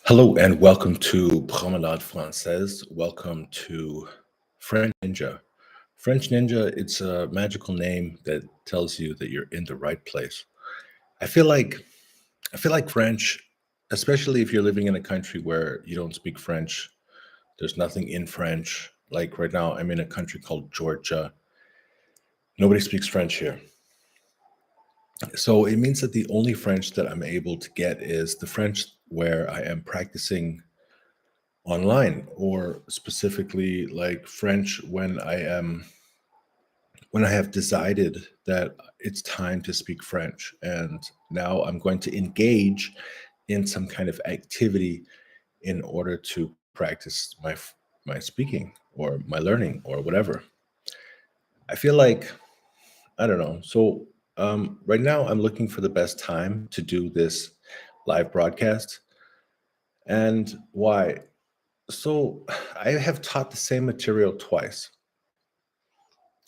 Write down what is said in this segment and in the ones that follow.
Hello and welcome to Promenade Française. Welcome to French Ninja. French Ninja, it's a magical name that tells you that you're in the right place. I feel like I feel like French, especially if you're living in a country where you don't speak French, there's nothing in French. Like right now, I'm in a country called Georgia. Nobody speaks French here. So it means that the only French that I'm able to get is the French where I am practicing online, or specifically like French when I have decided that it's time to speak French, and now I'm going to engage in some kind of activity in order to practice my speaking or my learning or whatever. I feel like, I don't know. So right now I'm looking for the best time to do this live broadcast. And why? So I have taught the same material twice.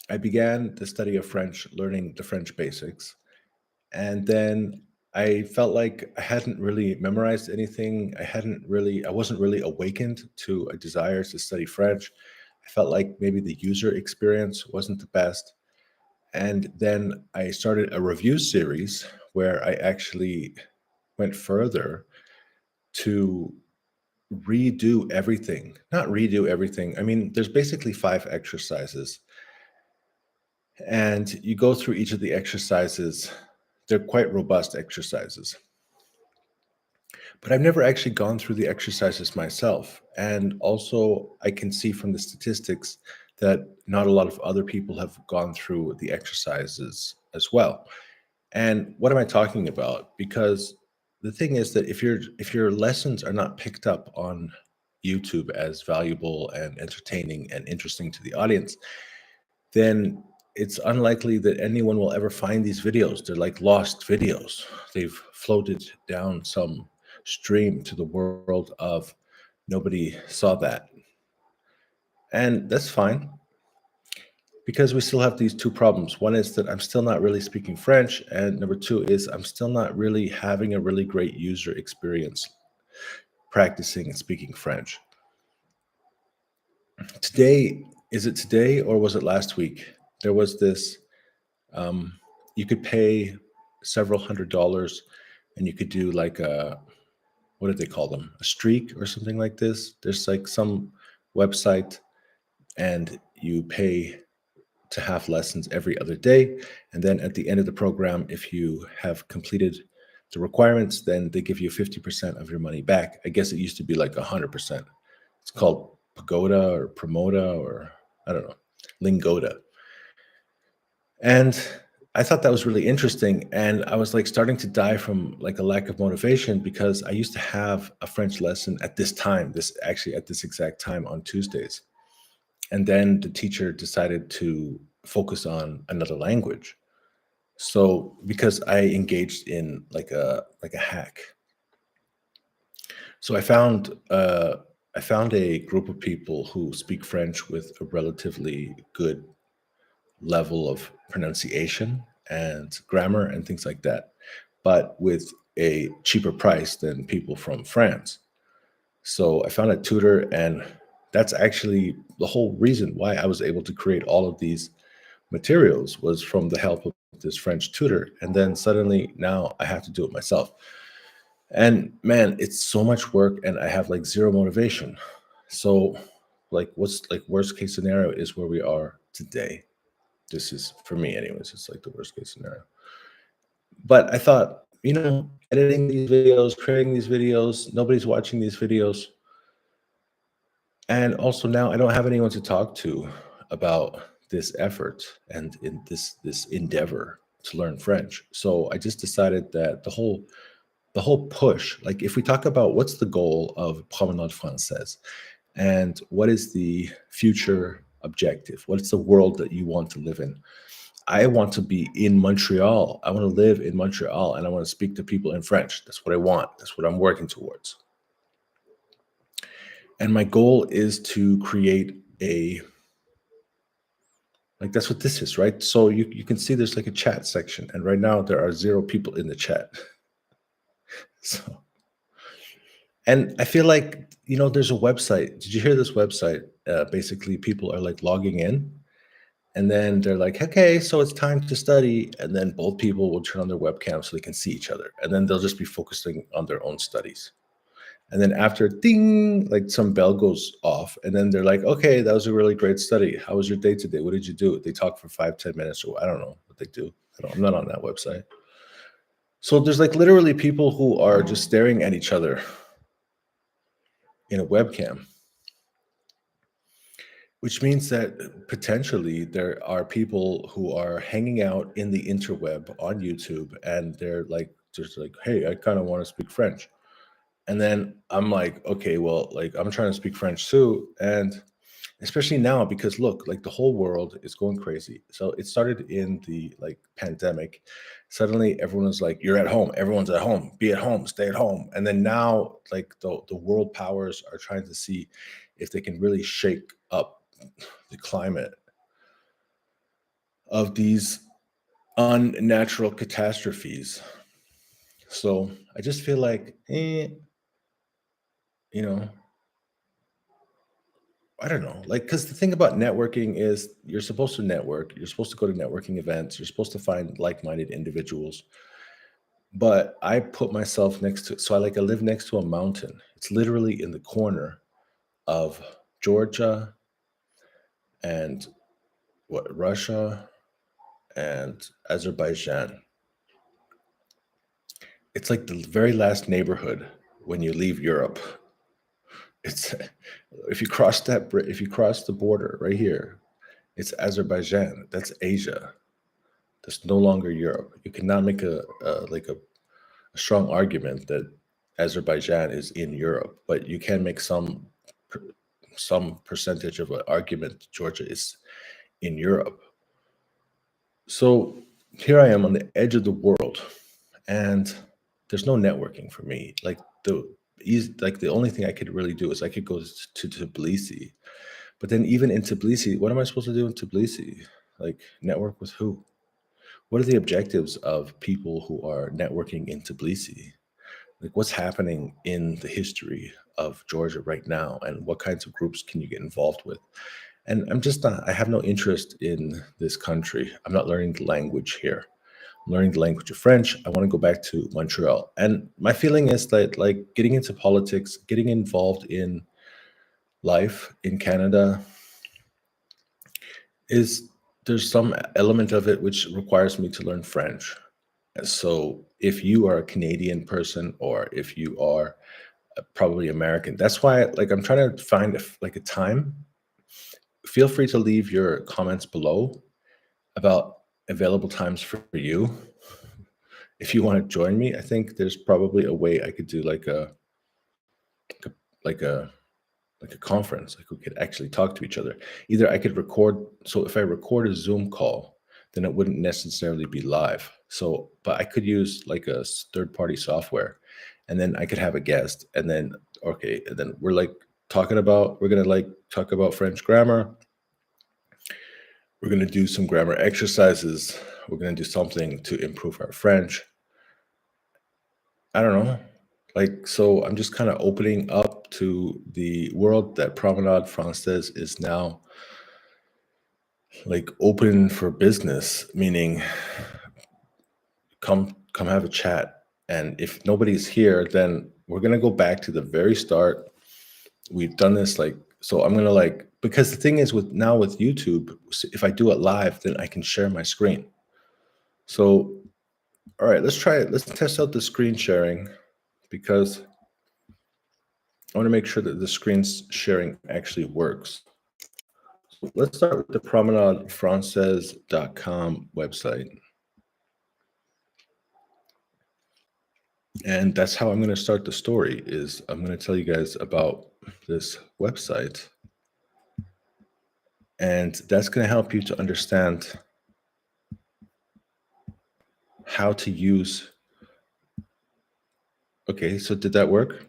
I began the study of French learning the French basics, and then I felt like I hadn't really memorized anything. I wasn't really awakened to a desire to study French. I felt like maybe the user experience wasn't the best. And then I started a review series where I actually went further to redo everything. Not redo everything. I mean, there's basically five exercises, and you go through each of the exercises. They're quite robust exercises, but I've never actually gone through the exercises myself. And also, I can see from the statistics that not a lot of other people have gone through the exercises as well. And what am I talking about? Because the thing is that if your lessons are not picked up on YouTube as valuable and entertaining and interesting to the audience, then it's unlikely that anyone will ever find these videos. They're like lost videos. They've floated down some stream to the world of nobody saw that. And that's fine, because we still have these two problems. One is that I'm still not really speaking French, and number two is I'm still not really having a really great user experience practicing and speaking French. Today, is it today or was it last week? There was this, you could pay several $100s and you could do like a, what did they call them? A streak or something like this. There's like some website, and you pay to have lessons every other day. And then at the end of the program, if you have completed the requirements, then they give you 50% of your money back. I guess it used to be like 100%. It's called Pagoda or Promoda, or I don't know, Lingoda. And I thought that was really interesting. And I was like starting to die from like a lack of motivation, because I used to have a French lesson at this time, this actually at this exact time on Tuesdays. And then the teacher decided to focus on another language. So because I engaged in like a hack. So I found a group of people who speak French with a relatively good level of pronunciation and grammar and things like that, but with a cheaper price than people from France. So I found a tutor, and that's actually the whole reason why I was able to create all of these materials, was from the help of this French tutor. And then suddenly now I have to do it myself. And man, it's so much work and I have like zero motivation. So like what's like worst case scenario is where we are today. This is, for me anyways, it's like the worst case scenario. But I thought, editing these videos, creating these videos, nobody's watching these videos. And also now I don't have anyone to talk to about this effort and in this endeavor to learn French. So I just decided that the whole push, like if we talk about what's the goal of Promenade Française and what is the future objective, what's the world that you want to live in? I want to be in Montreal. I want to live in Montreal, and I want to speak to people in French. That's what I want. That's what I'm working towards. And my goal is to create a, like, that's what this is, right? So you can see there's like a chat section, and right now there are zero people in the chat. So, And I feel like, there's a website. Did you hear this website? Basically, people are like logging in and then they're like, okay, so it's time to study. And then both people will turn on their webcam so they can see each other. And then they'll just be focusing on their own studies. And then after ding, like some bell goes off. And then they're like, okay, that was a really great study. How was your day today? What did you do? They talk for 5, 10 minutes, or I don't know what they do. I'm not on that website. So there's like literally people who are just staring at each other in a webcam, which means that potentially there are people who are hanging out in the interweb on YouTube and they're like, just like, hey, I kind of want to speak French. And then I'm like, okay, well, like I'm trying to speak French too. And especially now, because look, like the whole world is going crazy. So it started in the like pandemic. Suddenly everyone was like, you're at home, everyone's at home, be at home, stay at home. And then now like the world powers are trying to see if they can really shake up the climate of these unnatural catastrophes. So I just feel like, you know, I don't know, like, because the thing about networking is you're supposed to network, you're supposed to go to networking events, you're supposed to find like-minded individuals. But I put myself next to, so I live next to a mountain. It's literally in the corner of Georgia and what, Russia and Azerbaijan. It's like the very last neighborhood when you leave Europe. It's if you cross the border right here, it's Azerbaijan. That's Asia. That's no longer Europe. You cannot make a strong argument that Azerbaijan is in Europe, but you can make some percentage of an argument that Georgia is in Europe. So here I am on the edge of the world, and there's no networking for me. The only thing I could really do is I could go to Tbilisi, but then even in Tbilisi, what am I supposed to do in Tbilisi? Like network with who? What are the objectives of people who are networking in Tbilisi? Like what's happening in the history of Georgia right now, and what kinds of groups can you get involved with? And I'm just not, I have no interest in this country. I'm not learning the language here. I'm learning the language of French. I want to go back to Montreal. And my feeling is that like getting into politics, getting involved in life in Canada is, there's some element of it which requires me to learn French. So if you are a Canadian person or if you are probably American, that's why like I'm trying to find like a time. Feel free to leave your comments below about available times for you. If you want to join me, I think there's probably a way I could do like a like a conference. Like we could actually talk to each other. Either I could record. So if I record a Zoom call, then it wouldn't necessarily be live. So, but I could use like a third-party software, and then I could have a guest, and then okay, and then we're gonna like talk about French grammar. We're gonna do some grammar exercises. We're gonna do something to improve our French. I don't know. Like, so I'm just kind of opening up to the world that Promenade Française is now like open for business, meaning come have a chat. And if nobody's here, then we're gonna go back to the very start. We've done this like, so I'm gonna like, because the thing is with YouTube, if I do it live, then I can share my screen. So all right, let's try it. Let's test out the screen sharing because I want to make sure that the screen sharing actually works. So let's start with the promenadefrancaise.com website. And that's how I'm going to start the story is I'm going to tell you guys about this website. And that's going to help you to understand how to use. Okay, so did that work?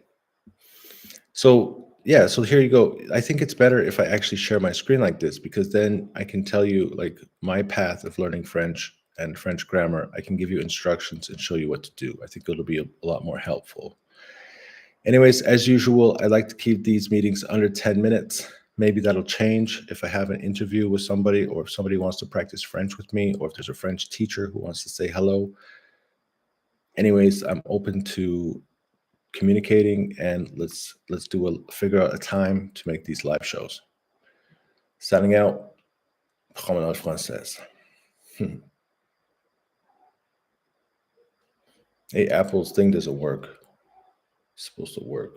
So yeah, so here you go. I think it's better if I actually share my screen like this because then I can tell you like my path of learning French and French grammar. I can give you instructions and show you what to do. I think it'll be a lot more helpful. Anyways, as usual, I like to keep these meetings under 10 minutes. Maybe that'll change if I have an interview with somebody, or if somebody wants to practice French with me, or if there's a French teacher who wants to say hello. Anyways, I'm open to communicating, and let's figure out a time to make these live shows. Signing out, Promenade Française. Hey, Apple's thing doesn't work. It's supposed to work.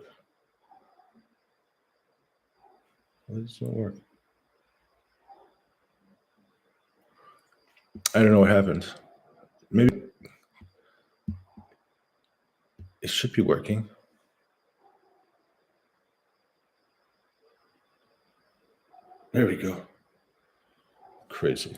Why does it not work? I don't know what happened. Maybe it should be working. There we go. Crazy.